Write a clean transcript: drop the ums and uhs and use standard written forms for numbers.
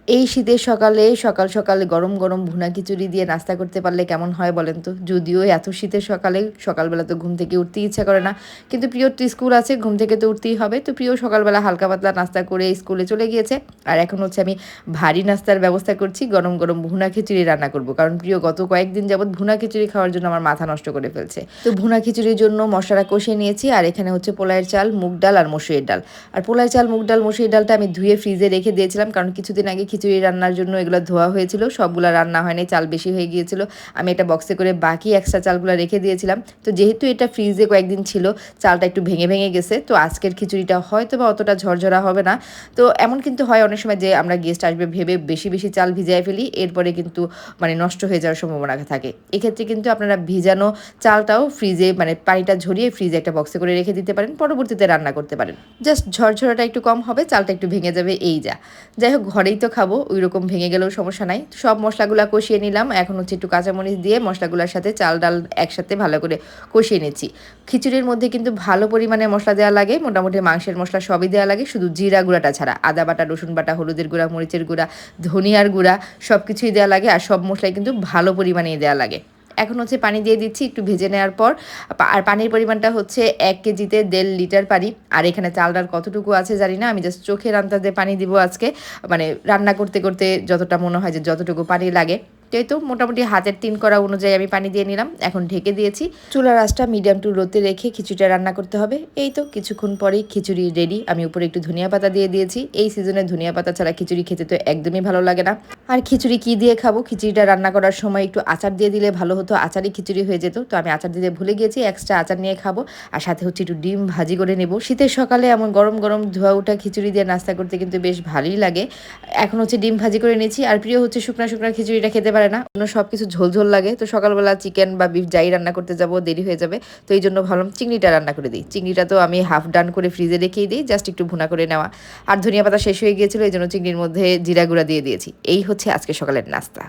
এই শীতের সকালে সকাল সকালে গরম গরম ভুনা খিচুড়ি দিয়ে নাস্তা করতে পারলে কেমন হয় বলেন তো? যদিও এত শীতের সকালে সকালবেলা তো ঘুম থেকে উঠতেই ইচ্ছা করে না, কিন্তু প্রিয়র তো স্কুল আছে, ঘুম থেকে তো উঠতেই হবে। তো প্রিয় সকালবেলা হালকা পাতলা নাস্তা করে স্কুলে চলে গিয়েছে। আর এখন হচ্ছে আমি ভারী নাস্তার ব্যবস্থা করছি, গরম গরম ভুনা খিচুড়ি রান্না করব, কারণ প্রিয় গত কয়েকদিন যাবৎ ভুনা খিচুড়ি খাওয়ার জন্য আমার মাথা নষ্ট করে ফেলছে। তো ভুনা খিচুড়ির জন্য মশলাটা কষিয়ে নিয়েছি, আর এখানে হচ্ছে পোলায়ের চাল, মুগ ডাল আর মসুরের ডাল। আর পোলার চাল, মুগ ডাল, মসুরের ডালটা আমি ধুয়ে ফ্রিজে রেখে দিয়েছিলাম, কারণ কিছুদিন আগে খিচুড়ি রান্নার জন্য এগুলো ধোয়া হয়েছিল, সবগুলো রান্না হয়নি, চাল বেশি হয়ে গিয়েছিল। আমি একটা বক্সে করে বাকি এক্সট্রা চালগুলো রেখে দিয়েছিলাম। তো যেহেতু এটা ফ্রিজে কয়েকদিন ছিল, চালটা একটু ভেঙে ভেঙে গেছে। তো আজকের খিচুড়িটা হয়তো বা অতটা ঝরঝরা হবে না। তো এমন কিন্তু হয় অনেক সময় যে আমরা গেস্ট আসবে ভেবে বেশি বেশি চাল ভিজায় ফেলি, এরপরে কিন্তু মানে নষ্ট হয়ে যাওয়ার সম্ভাবনা থাকে। এক্ষেত্রে কিন্তু আপনারা ভিজানো চালটাও ফ্রিজে মানে পানিটা ঝরিয়ে ফ্রিজে একটা বক্সে করে রেখে দিতে পারেন, পরবর্তীতে রান্না করতে পারেন। জাস্ট ঝরঝরাটা একটু কম হবে, চালটা একটু ভেঙে যাবে, এই যা। যাই হোক, ঘরেই তো খাবো, ওই রকম ভেঙে গেলেও সমস্যা নাই। সব মশলাগুলো কষিয়ে নিলাম, এখন হচ্ছে একটু কাঁচামরিচ দিয়ে মশলাগুলোর সাথে চাল ডাল একসাথে ভালো করে কষিয়ে নিচ্ছি। খিচুড়ির মধ্যে কিন্তু ভালো পরিমাণে মশলা দেওয়া লাগে, মোটামুটি মাংসের মশলা সবই দেওয়া লাগে, শুধু জিরা গুঁড়াটা ছাড়া। আদা বাটা, রসুন বাটা, হলুদের গুঁড়া, মরিচের গুঁড়া, ধনিয়ার গুঁড়া সব কিছুই দেওয়া লাগে, আর সব মশলাই কিন্তু ভালো পরিমাণেই দেওয়া লাগে। এখন হচ্ছে পানি দিয়ে দিচ্ছি একটু ভেজে নেওয়ার পর। আর পানির পরিমাণটা হচ্ছে 1 কেজিতে 1.5 লিটার পানি। আর এখানে চাল ডাল কতটুকু আছে জানি না, আমি জাস্ট চোখের আন্দাজে পানি দিব আজকে, মানে রান্না করতে করতে যতটা মনে হয় যে যতটুকু পানি লাগে। তো মোটামুটি হাতের 3 কড়া অনুযায়ী আমি পানি দিয়ে নিলাম, এখন ঢেকে দিয়েছি। চুলার আঁচটা মিডিয়াম টু লোতে রেখে খিচুড়িটা রান্না করতে হবে। এই তো কিছুক্ষণ পরেই খিচুড়ি রেডি। আমি উপরে একটু ধনিয়া পাতা দিয়ে দিয়েছি, এই সিজনে ধনিয়া পাতা ছাড়া খিচুড়ি খেতে তো একদমই ভালো লাগে না। আর খিচুড়ি কি দিয়ে খাবো, খিচুড়িটা রান্না করার সময় একটু আচার দিয়ে দিলে ভালো হতো, আচারই খিচুড়ি হয়ে যেত। তো আমি আচার দিতে ভুলে গিয়েছি, এক্সট্রা আচার নিয়ে খাবো। আর সাথে হচ্ছে একটু ডিম ভাজি করে নেব। শীতের সকালে এমন গরম গরম ধোয়া ওঠা খিচুড়ি দিয়ে নাস্তা করতে কিন্তু বেশ ভালোই লাগে। এখন হচ্ছে ডিম ভাজি করে নিয়েছি। আর প্রিয় হচ্ছে শুকনা শুকনা খিচুড়িটা খেতে পারে না, অন্য সব কিছু ঝোল ঝোল লাগে। তো সকালবেলা চিকেন বা বিফ যাই রান্না করতে যাব দেরি হয়ে যাবে, তো এই জন্য ভাবলাম চিংড়িটা রান্না করে দিই। চিংড়িটা তো আমি হাফ ডান করে ফ্রিজে রেখেই দিই, জাস্ট একটু ভুনা করে নেওয়া। আর ধনিয়া পাতা শেষ হয়ে গিয়েছিল, এই জন্য চিংড়ির মধ্যে জিরা গুঁড়া দিয়ে দিয়েছি। এই হচ্ছে আজকে সকালের নাস্তা।